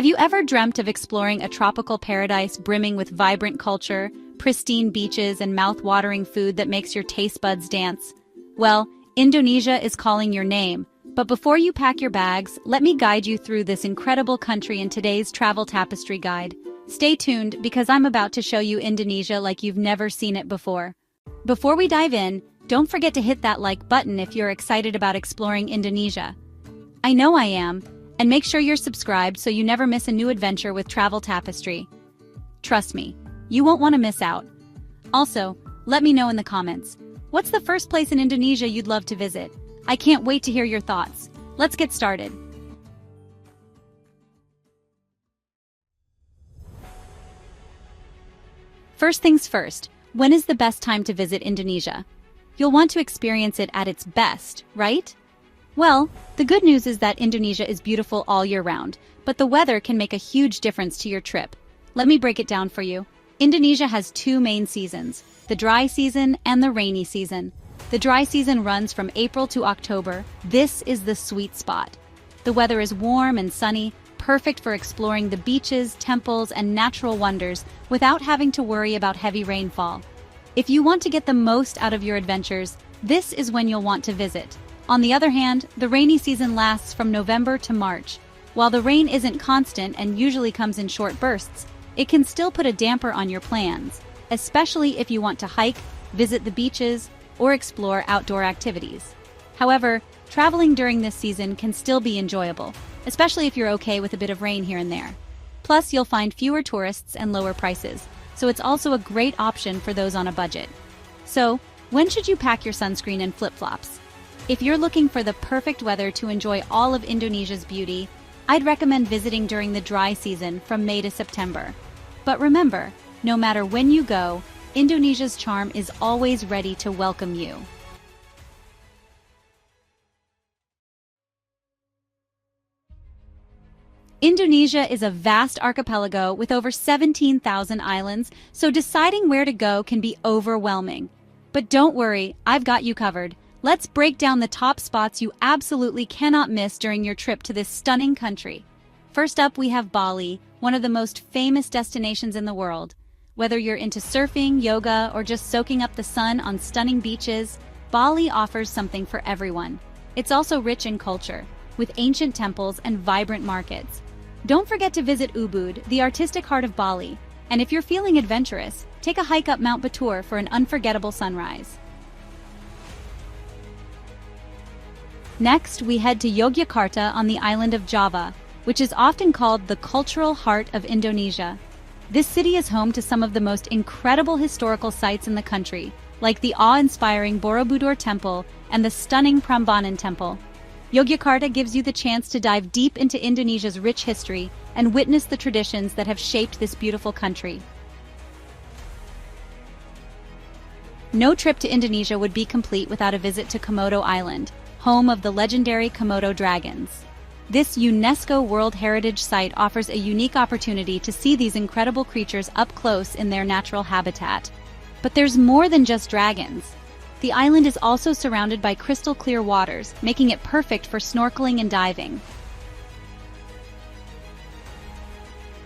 Have you ever dreamt of exploring a tropical paradise brimming with vibrant culture, pristine beaches, and mouth-watering food that makes your taste buds dance? Well, Indonesia is calling your name. But before you pack your bags, let me guide you through this incredible country in today's travel tapestry guide. Stay tuned because I'm about to show you Indonesia like you've never seen it before. Before we dive in, don't forget to hit that like button if you're excited about exploring Indonesia. I know I am, and make sure you're subscribed so you never miss a new adventure with Travel Tapestry. Trust me, you won't want to miss out. Also, let me know in the comments, what's the first place in Indonesia you'd love to visit? I can't wait to hear your thoughts. Let's get started. First things first, when is the best time to visit Indonesia? You'll want to experience it at its best, right? Well, the good news is that Indonesia is beautiful all year round, but the weather can make a huge difference to your trip. Let me break it down for you. Indonesia has two main seasons, the dry season and the rainy season. The dry season runs from April to October. This is the sweet spot. The weather is warm and sunny, perfect for exploring the beaches, temples, and natural wonders without having to worry about heavy rainfall. If you want to get the most out of your adventures, this is when you'll want to visit. On the other hand, the rainy season lasts from November to March. While the rain isn't constant and usually comes in short bursts, it can still put a damper on your plans, especially if you want to hike, visit the beaches, or explore outdoor activities. However, traveling during this season can still be enjoyable, especially if you're okay with a bit of rain here and there. Plus, you'll find fewer tourists and lower prices, so it's also a great option for those on a budget. So, when should you pack your sunscreen and flip-flops? If you're looking for the perfect weather to enjoy all of Indonesia's beauty, I'd recommend visiting during the dry season from May to September. But remember, no matter when you go, Indonesia's charm is always ready to welcome you. Indonesia is a vast archipelago with over 17,000 islands, so deciding where to go can be overwhelming. But don't worry, I've got you covered. Let's break down the top spots you absolutely cannot miss during your trip to this stunning country. First up, we have Bali, one of the most famous destinations in the world. Whether you're into surfing, yoga, or just soaking up the sun on stunning beaches, Bali offers something for everyone. It's also rich in culture, with ancient temples and vibrant markets. Don't forget to visit Ubud, the artistic heart of Bali, and if you're feeling adventurous, take a hike up Mount Batur for an unforgettable sunrise. Next, we head to Yogyakarta on the island of Java, which is often called the cultural heart of Indonesia. This city is home to some of the most incredible historical sites in the country, like the awe-inspiring Borobudur Temple and the stunning Prambanan Temple. Yogyakarta gives you the chance to dive deep into Indonesia's rich history and witness the traditions that have shaped this beautiful country. No trip to Indonesia would be complete without a visit to Komodo Island, home of the legendary Komodo dragons. This UNESCO World Heritage Site offers a unique opportunity to see these incredible creatures up close in their natural habitat. But there's more than just dragons. The island is also surrounded by crystal clear waters, making it perfect for snorkeling and diving.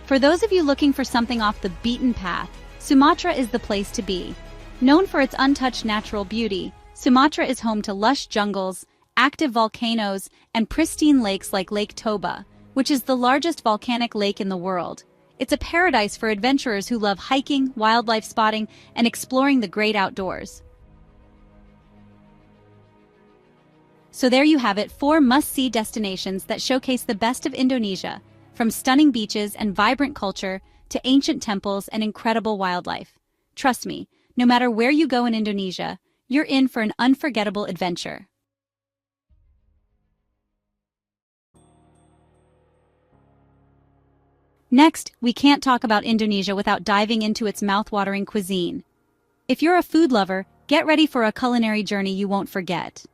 For those of you looking for something off the beaten path, Sumatra is the place to be. Known for its untouched natural beauty, Sumatra is home to lush jungles, active volcanoes, and pristine lakes like Lake Toba, which is the largest volcanic lake in the world. It's a paradise for adventurers who love hiking, wildlife spotting, and exploring the great outdoors. So there you have it, 4 must-see destinations that showcase the best of Indonesia, from stunning beaches and vibrant culture to ancient temples and incredible wildlife. Trust me, no matter where you go in Indonesia, you're in for an unforgettable adventure. Next, we can't talk about Indonesia without diving into its mouth-watering cuisine. If you're a food lover, get ready for a culinary journey you won't forget.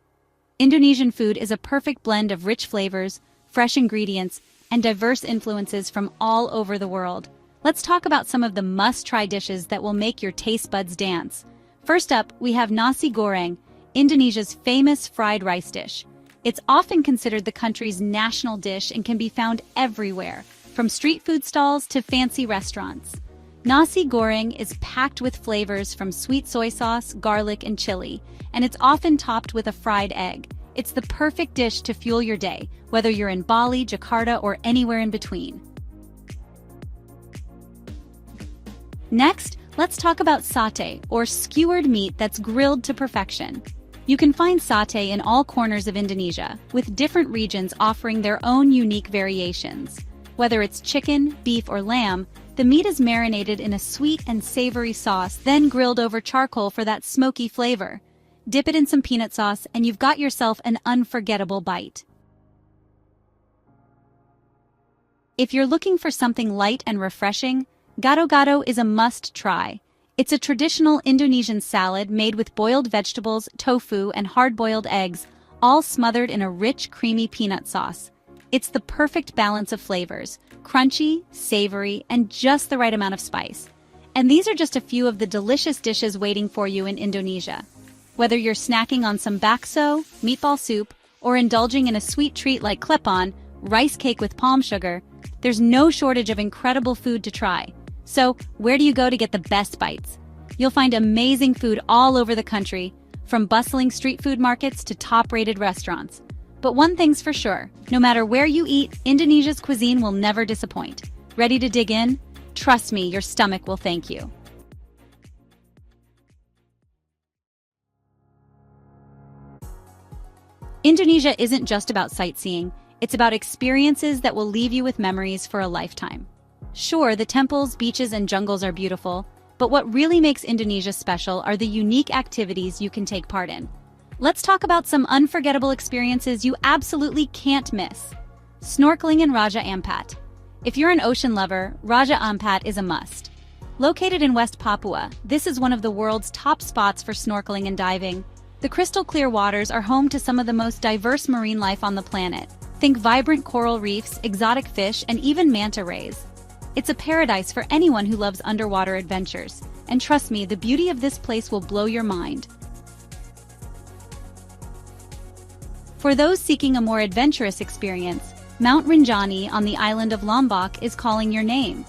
Indonesian food is a perfect blend of rich flavors, fresh ingredients, and diverse influences from all over the world. Let's talk about some of the must-try dishes that will make your taste buds dance. First up, we have Nasi Goreng, Indonesia's famous fried rice dish. It's often considered the country's national dish and can be found everywhere, from street food stalls to fancy restaurants. Nasi Goreng is packed with flavors from sweet soy sauce, garlic, and chili, and it's often topped with a fried egg. It's the perfect dish to fuel your day, whether you're in Bali, Jakarta, or anywhere in between. Next, let's talk about satay, or skewered meat that's grilled to perfection. You can find satay in all corners of Indonesia, with different regions offering their own unique variations. Whether it's chicken, beef, or lamb, the meat is marinated in a sweet and savory sauce, then grilled over charcoal for that smoky flavor. Dip it in some peanut sauce, and you've got yourself an unforgettable bite. If you're looking for something light and refreshing, gado-gado is a must-try. It's a traditional Indonesian salad made with boiled vegetables, tofu, and hard-boiled eggs, all smothered in a rich, creamy peanut sauce. It's the perfect balance of flavors, crunchy, savory, and just the right amount of spice. And these are just a few of the delicious dishes waiting for you in Indonesia. Whether you're snacking on some bakso, meatball soup, or indulging in a sweet treat like klepon, rice cake with palm sugar, there's no shortage of incredible food to try. So, where do you go to get the best bites? You'll find amazing food all over the country, from bustling street food markets to top-rated restaurants. But one thing's for sure, no matter where you eat, Indonesia's cuisine will never disappoint. Ready to dig in? Trust me, your stomach will thank you. Indonesia isn't just about sightseeing, it's about experiences that will leave you with memories for a lifetime. Sure, the temples, beaches, and jungles are beautiful, but what really makes Indonesia special are the unique activities you can take part in. Let's talk about some unforgettable experiences you absolutely can't miss. Snorkeling in Raja Ampat. If you're an ocean lover, Raja Ampat is a must. Located in West Papua, this is one of the world's top spots for snorkeling and diving. The crystal-clear waters are home to some of the most diverse marine life on the planet. Think vibrant coral reefs, exotic fish, and even manta rays. It's a paradise for anyone who loves underwater adventures. And trust me, the beauty of this place will blow your mind. For those seeking a more adventurous experience, Mount Rinjani on the island of Lombok is calling your name.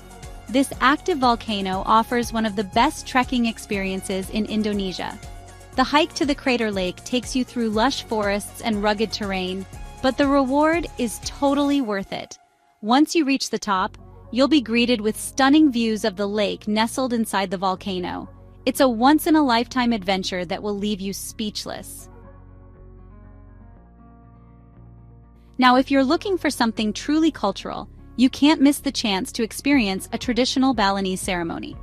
This active volcano offers one of the best trekking experiences in Indonesia. The hike to the crater lake takes you through lush forests and rugged terrain, but the reward is totally worth it. Once you reach the top, you'll be greeted with stunning views of the lake nestled inside the volcano. It's a once-in-a-lifetime adventure that will leave you speechless. Now, if you're looking for something truly cultural, you can't miss the chance to experience a traditional Balinese ceremony.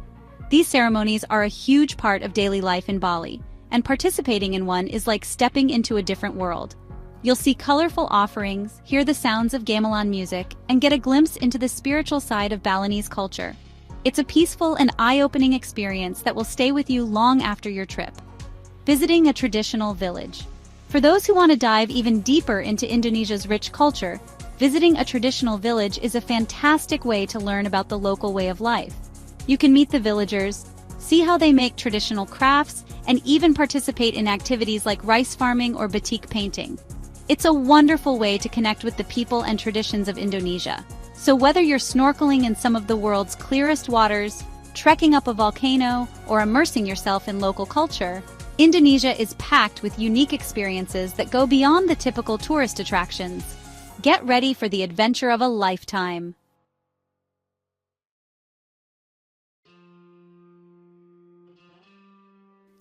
These ceremonies are a huge part of daily life in Bali, and participating in one is like stepping into a different world. You'll see colorful offerings, hear the sounds of gamelan music, and get a glimpse into the spiritual side of Balinese culture. It's a peaceful and eye-opening experience that will stay with you long after your trip. Visiting a traditional village. For those who want to dive even deeper into Indonesia's rich culture, visiting a traditional village is a fantastic way to learn about the local way of life. You can meet the villagers, see how they make traditional crafts, and even participate in activities like rice farming or batik painting. It's a wonderful way to connect with the people and traditions of Indonesia. So whether you're snorkeling in some of the world's clearest waters, trekking up a volcano, or immersing yourself in local culture, Indonesia is packed with unique experiences that go beyond the typical tourist attractions. Get ready for the adventure of a lifetime.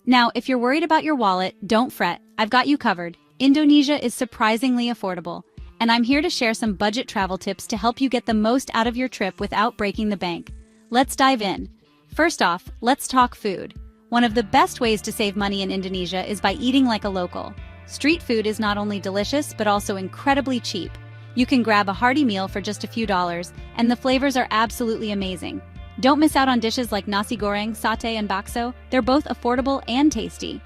Now, if you're worried about your wallet, don't fret. I've got you covered. Indonesia is surprisingly affordable, and I'm here to share some budget travel tips to help you get the most out of your trip without breaking the bank. Let's dive in. First off, let's talk food. One of the best ways to save money in Indonesia is by eating like a local. Street food is not only delicious, but also incredibly cheap. You can grab a hearty meal for just a few dollars, and the flavors are absolutely amazing. Don't miss out on dishes like Nasi Goreng, Sate, and Bakso. They're both affordable and tasty.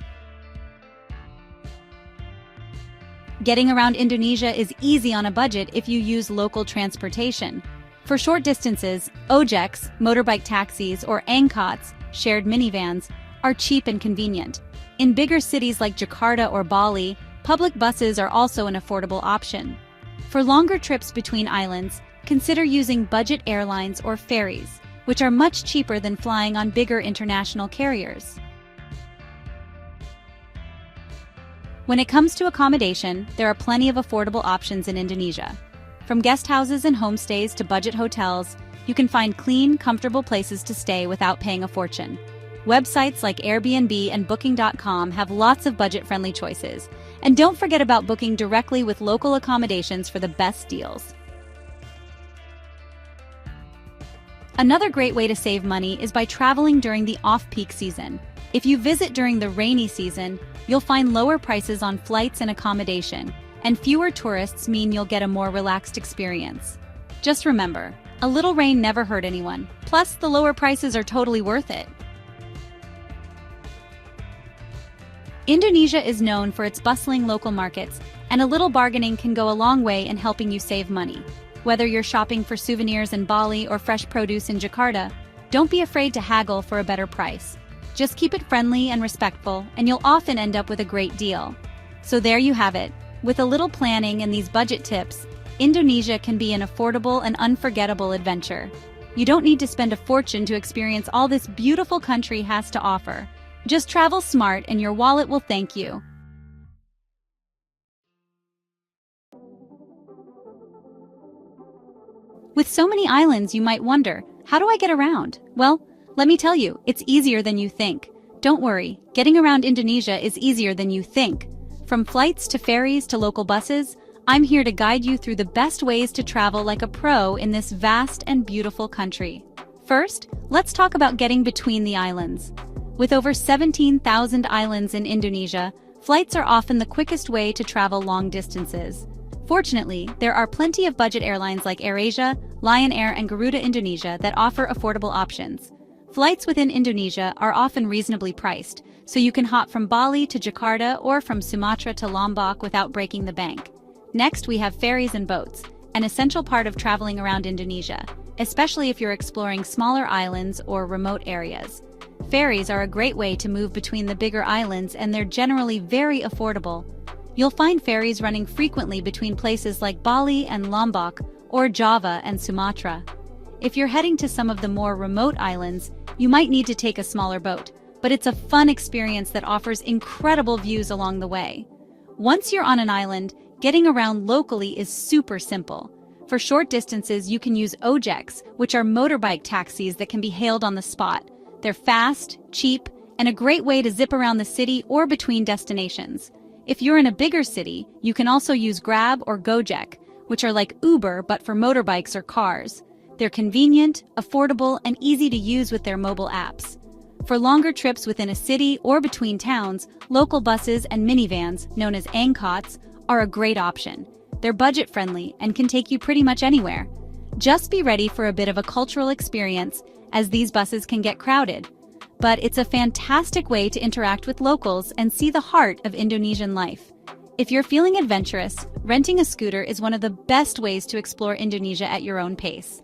Getting around Indonesia is easy on a budget if you use local transportation. For short distances, ojeks, motorbike taxis, or angkots, shared minivans, are cheap and convenient. In bigger cities like Jakarta or Bali, public buses are also an affordable option. For longer trips between islands, consider using budget airlines or ferries, which are much cheaper than flying on bigger international carriers. When it comes to accommodation, there are plenty of affordable options in Indonesia. From guest houses and homestays to budget hotels, you can find clean, comfortable places to stay without paying a fortune. Websites like Airbnb and Booking.com have lots of budget-friendly choices. And don't forget about booking directly with local accommodations for the best deals. Another great way to save money is by traveling during the off-peak season. If you visit during the rainy season, you'll find lower prices on flights and accommodation, and fewer tourists mean you'll get a more relaxed experience. Just remember, a little rain never hurt anyone, plus the lower prices are totally worth it. Indonesia is known for its bustling local markets, and a little bargaining can go a long way in helping you save money. Whether you're shopping for souvenirs in Bali or fresh produce in Jakarta, don't be afraid to haggle for a better price. Just keep it friendly and respectful, and you'll often end up with a great deal. So there you have it. With a little planning and these budget tips, Indonesia can be an affordable and unforgettable adventure. You don't need to spend a fortune to experience all this beautiful country has to offer. Just travel smart and your wallet will thank you. With so many islands, you might wonder, how do I get around? Well, let me tell you, it's easier than you think. Don't worry, getting around Indonesia is easier than you think. From flights to ferries to local buses, I'm here to guide you through the best ways to travel like a pro in this vast and beautiful country. First, let's talk about getting between the islands. With over 17,000 islands in Indonesia, flights are often the quickest way to travel long distances. Fortunately, there are plenty of budget airlines like AirAsia, Lion Air, and Garuda Indonesia that offer affordable options. Flights within Indonesia are often reasonably priced, so you can hop from Bali to Jakarta or from Sumatra to Lombok without breaking the bank. Next, we have ferries and boats, an essential part of traveling around Indonesia, especially if you're exploring smaller islands or remote areas. Ferries are a great way to move between the bigger islands, and they're generally very affordable. You'll find ferries running frequently between places like Bali and Lombok or Java and Sumatra. If you're heading to some of the more remote islands, you might need to take a smaller boat, but it's a fun experience that offers incredible views along the way. Once you're on an island, getting around locally is super simple. For short distances, you can use ojeks, which are motorbike taxis that can be hailed on the spot. They're fast, cheap, and a great way to zip around the city or between destinations. If you're in a bigger city, you can also use Grab or Gojek, which are like Uber but for motorbikes or cars. They're convenient, affordable, and easy to use with their mobile apps. For longer trips within a city or between towns, local buses and minivans, known as angkots, are a great option. They're budget-friendly and can take you pretty much anywhere. Just be ready for a bit of a cultural experience, as these buses can get crowded. But it's a fantastic way to interact with locals and see the heart of Indonesian life. If you're feeling adventurous, renting a scooter is one of the best ways to explore Indonesia at your own pace.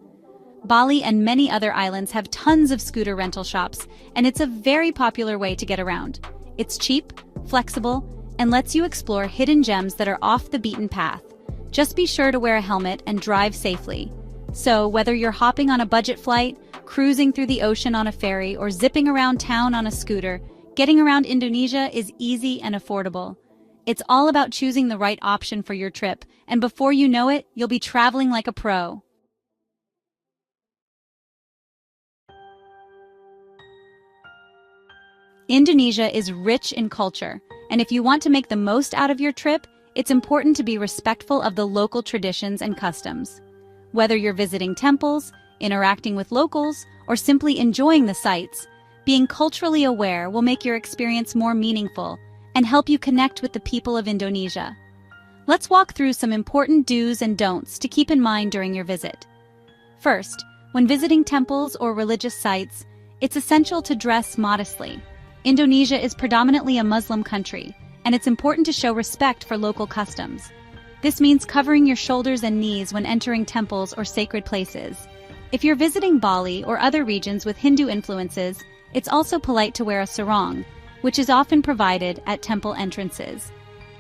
Bali and many other islands have tons of scooter rental shops, and it's a very popular way to get around. It's cheap, flexible, and lets you explore hidden gems that are off the beaten path. Just be sure to wear a helmet and drive safely. So, whether you're hopping on a budget flight, cruising through the ocean on a ferry, or zipping around town on a scooter, getting around Indonesia is easy and affordable. It's all about choosing the right option for your trip, and before you know it, you'll be traveling like a pro. Indonesia is rich in culture, and if you want to make the most out of your trip, it's important to be respectful of the local traditions and customs. Whether you're visiting temples, interacting with locals, or simply enjoying the sights, being culturally aware will make your experience more meaningful and help you connect with the people of Indonesia. Let's walk through some important do's and don'ts to keep in mind during your visit. First, when visiting temples or religious sites, it's essential to dress modestly. Indonesia is predominantly a Muslim country, and it's important to show respect for local customs. This means covering your shoulders and knees when entering temples or sacred places. If you're visiting Bali or other regions with Hindu influences, it's also polite to wear a sarong, which is often provided at temple entrances.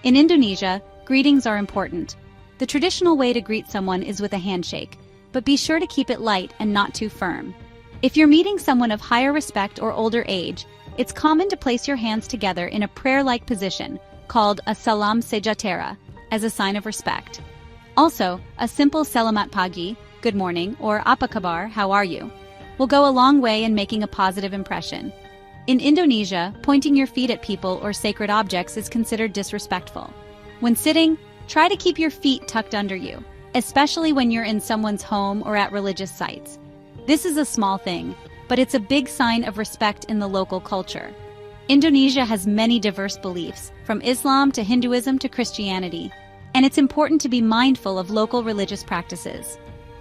In Indonesia, greetings are important. The traditional way to greet someone is with a handshake. but be sure to keep it light and not too firm. If you're meeting someone of higher respect or older age, it's common to place your hands together in a prayer-like position, called a salam sejahtera, as a sign of respect. Also, a simple selamat pagi, good morning, or apa kabar, how are you, will go a long way in making a positive impression. In Indonesia, pointing your feet at people or sacred objects is considered disrespectful. When sitting, try to keep your feet tucked under you, especially when you're in someone's home or at religious sites. This is a small thing, but it's a big sign of respect in the local culture. Indonesia has many diverse beliefs, from Islam to Hinduism to Christianity, and it's important to be mindful of local religious practices.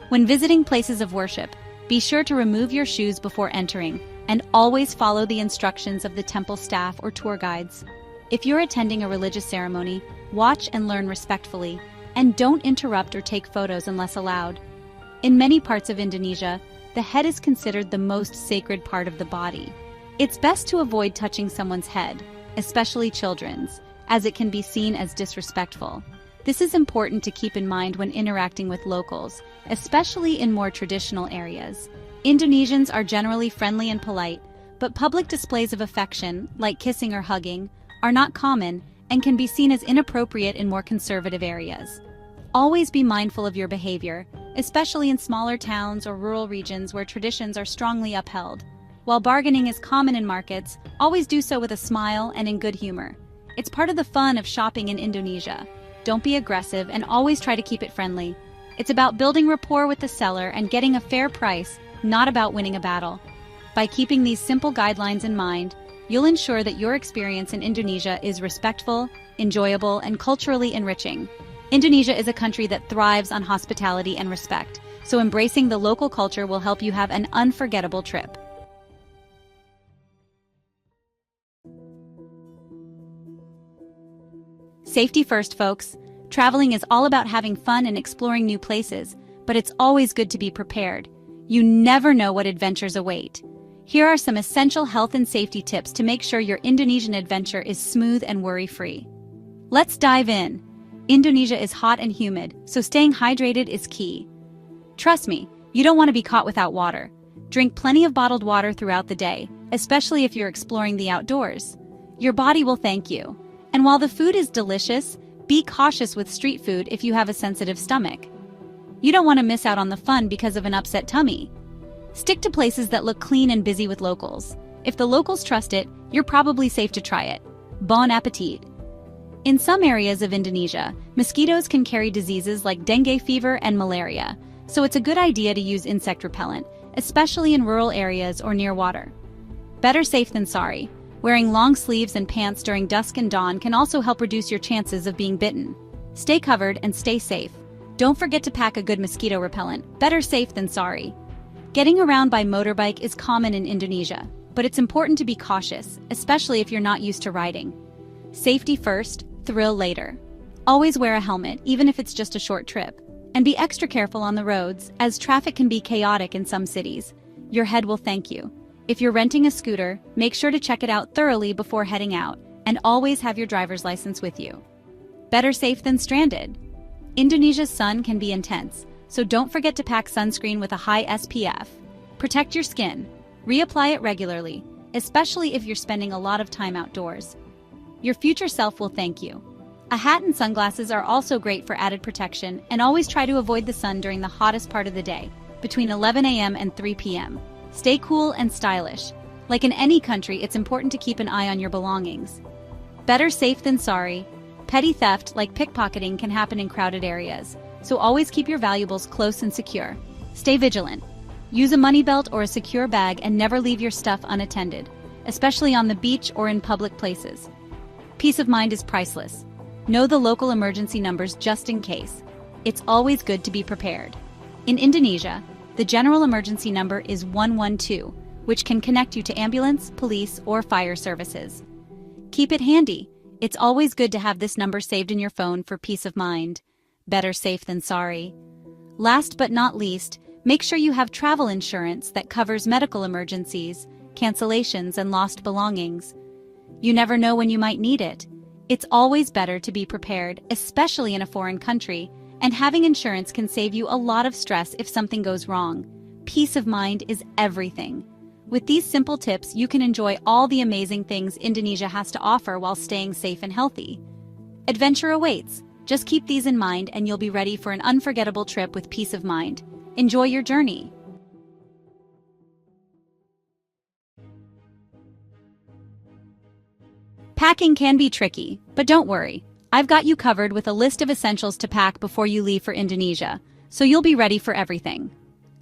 When visiting places of worship, be sure to remove your shoes before entering, and always follow the instructions of the temple staff or tour guides. If you're attending a religious ceremony, watch and learn respectfully, and don't interrupt or take photos unless allowed. In many parts of Indonesia, the head is considered the most sacred part of the body. It's best to avoid touching someone's head, especially children's, as it can be seen as disrespectful. This is important to keep in mind when interacting with locals, especially in more traditional areas. Indonesians are generally friendly and polite, but public displays of affection, like kissing or hugging, are not common and can be seen as inappropriate in more conservative areas. Always be mindful of your behavior, especially in smaller towns or rural regions where traditions are strongly upheld. While bargaining is common in markets, always do so with a smile and in good humor. It's part of the fun of shopping in Indonesia. Don't be aggressive and always try to keep it friendly. It's about building rapport with the seller and getting a fair price, not about winning a battle. By keeping these simple guidelines in mind, you'll ensure that your experience in Indonesia is respectful, enjoyable, and culturally enriching. Indonesia is a country that thrives on hospitality and respect, so embracing the local culture will help you have an unforgettable trip. Safety first, folks. Traveling is all about having fun and exploring new places, but it's always good to be prepared. You never know what adventures await. Here are some essential health and safety tips to make sure your Indonesian adventure is smooth and worry-free. Let's dive in. Indonesia is hot and humid, so staying hydrated is key. Trust me, you don't want to be caught without water. Drink plenty of bottled water throughout the day, especially if you're exploring the outdoors. Your body will thank you. And while the food is delicious, be cautious with street food if you have a sensitive stomach. You don't want to miss out on the fun because of an upset tummy. Stick to places that look clean and busy with locals. If the locals trust it, you're probably safe to try it. Bon appetit! In some areas of Indonesia, mosquitoes can carry diseases like dengue fever and malaria, so it's a good idea to use insect repellent, especially in rural areas or near water. Better safe than sorry. Wearing long sleeves and pants during dusk and dawn can also help reduce your chances of being bitten. Stay covered and stay safe. Don't forget to pack a good mosquito repellent. Better safe than sorry. Getting around by motorbike is common in Indonesia, but it's important to be cautious, especially if you're not used to riding. Safety first, thrill later. Always wear a helmet, even if it's just a short trip. And be extra careful on the roads, as traffic can be chaotic in some cities. Your head will thank you. If you're renting a scooter, make sure to check it out thoroughly before heading out, and always have your driver's license with you. Better safe than stranded. Indonesia's sun can be intense, so don't forget to pack sunscreen with a high SPF. Protect your skin. Reapply it regularly, especially if you're spending a lot of time outdoors. Your future self will thank you. A hat and sunglasses are also great for added protection, and always try to avoid the sun during the hottest part of the day, between 11 a.m. and 3 p.m. Stay cool and stylish. Like in any country, it's important to keep an eye on your belongings. Better safe than sorry. Petty theft, like pickpocketing, can happen in crowded areas, so always keep your valuables close and secure. Stay vigilant. Use a money belt or a secure bag and never leave your stuff unattended, especially on the beach or in public places. Peace of mind is priceless. Know the local emergency numbers just in case. It's always good to be prepared. In Indonesia, the general emergency number is 112, which can connect you to ambulance, police, or fire services. Keep it handy. It's always good to have this number saved in your phone for peace of mind. Better safe than sorry. Last but not least, make sure you have travel insurance that covers medical emergencies, cancellations, and lost belongings. You never know when you might need it. It's always better to be prepared, especially in a foreign country, And having insurance can save you a lot of stress if something goes wrong. Peace of mind is everything. With these simple tips, you can enjoy all the amazing things Indonesia has to offer while staying safe and healthy. Adventure awaits. Just keep these in mind and you'll be ready for an unforgettable trip with peace of mind. Enjoy your journey. Packing can be tricky, but don't worry. I've got you covered with a list of essentials to pack before you leave for Indonesia, so you'll be ready for everything.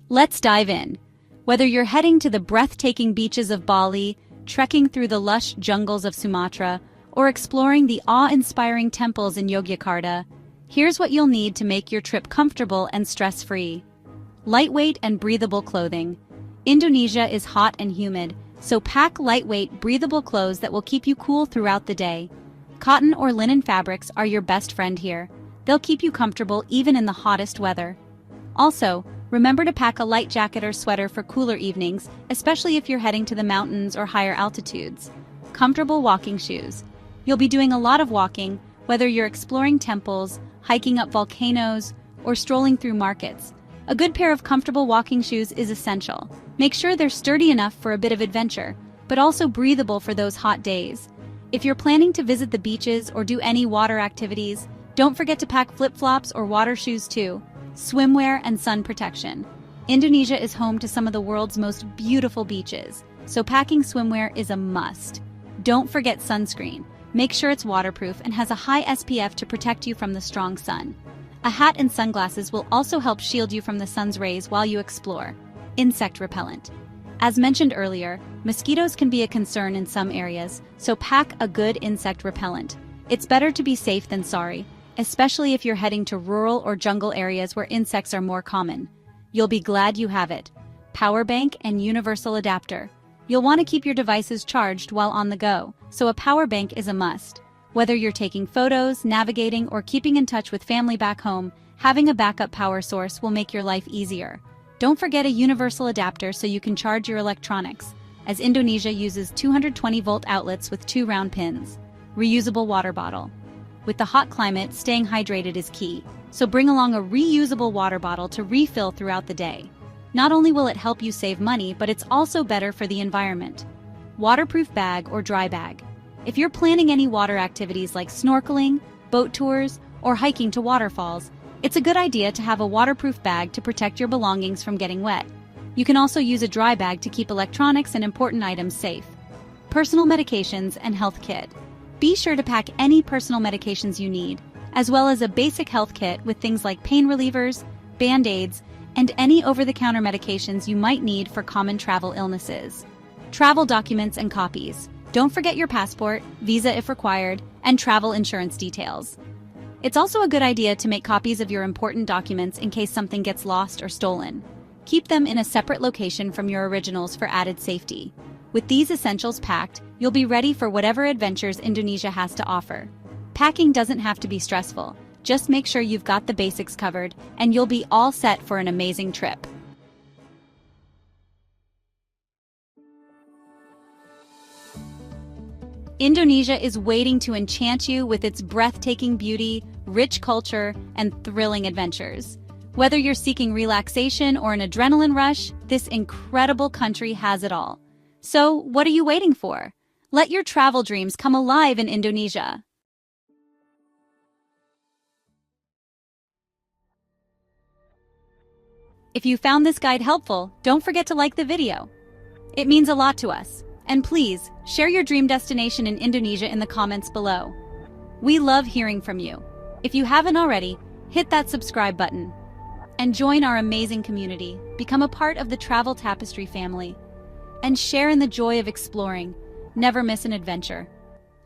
Let's dive in. Whether you're heading to the breathtaking beaches of Bali, trekking through the lush jungles of Sumatra, or exploring the awe-inspiring temples in Yogyakarta, here's what you'll need to make your trip comfortable and stress-free. Lightweight and breathable clothing. Indonesia is hot and humid, so pack lightweight, breathable clothes that will keep you cool throughout the day. Cotton or linen fabrics are your best friend here. They'll keep you comfortable even in the hottest weather. Also, remember to pack a light jacket or sweater for cooler evenings, especially if you're heading to the mountains or higher altitudes. Comfortable walking shoes. You'll be doing a lot of walking, whether you're exploring temples, hiking up volcanoes, or strolling through markets. A good pair of comfortable walking shoes is essential. Make sure they're sturdy enough for a bit of adventure, but also breathable for those hot days. If you're planning to visit the beaches or do any water activities, don't forget to pack flip-flops or water shoes too. Swimwear and sun protection. Indonesia is home to some of the world's most beautiful beaches, so packing swimwear is a must. Don't forget sunscreen. Make sure it's waterproof and has a high SPF to protect you from the strong sun. A hat and sunglasses will also help shield you from the sun's rays while you explore. Insect repellent. As mentioned earlier, mosquitoes can be a concern in some areas, so pack a good insect repellent. It's better to be safe than sorry, especially if you're heading to rural or jungle areas where insects are more common. You'll be glad you have it. Power bank and universal adapter. You'll want to keep your devices charged while on the go, so a power bank is a must. Whether you're taking photos, navigating, or keeping in touch with family back home, having a backup power source will make your life easier. Don't forget a universal adapter so you can charge your electronics, as Indonesia uses 220-volt outlets with 2 round pins. Reusable water bottle. With the hot climate, staying hydrated is key, so bring along a reusable water bottle to refill throughout the day. Not only will it help you save money, but it's also better for the environment. Waterproof bag or dry bag. If you're planning any water activities like snorkeling, boat tours, or hiking to waterfalls, it's a good idea to have a waterproof bag to protect your belongings from getting wet. You can also use a dry bag to keep electronics and important items safe. Personal medications and health kit. Be sure to pack any personal medications you need, as well as a basic health kit with things like pain relievers, band-aids, and any over-the-counter medications you might need for common travel illnesses. Travel documents and copies. Don't forget your passport, visa if required, and travel insurance details. It's also a good idea to make copies of your important documents in case something gets lost or stolen. Keep them in a separate location from your originals for added safety. With these essentials packed, you'll be ready for whatever adventures Indonesia has to offer. Packing doesn't have to be stressful. Just make sure you've got the basics covered, and you'll be all set for an amazing trip. Indonesia is waiting to enchant you with its breathtaking beauty, rich culture, and thrilling adventures. Whether you're seeking relaxation or an adrenaline rush, this incredible country has it all. So, what are you waiting for? Let your travel dreams come alive in Indonesia. If you found this guide helpful, don't forget to like the video. It means a lot to us. And please, share your dream destination in Indonesia in the comments below. We love hearing from you. If you haven't already, hit that subscribe button and join our amazing community. Become a part of the Travel Tapestry family and share in the joy of exploring. Never miss an adventure.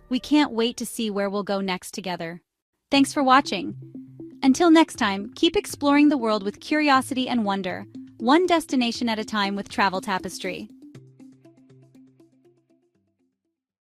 We can't wait to see where we'll go next together. Thanks for watching. Until next time, keep exploring the world with curiosity and wonder, one destination at a time with Travel Tapestry.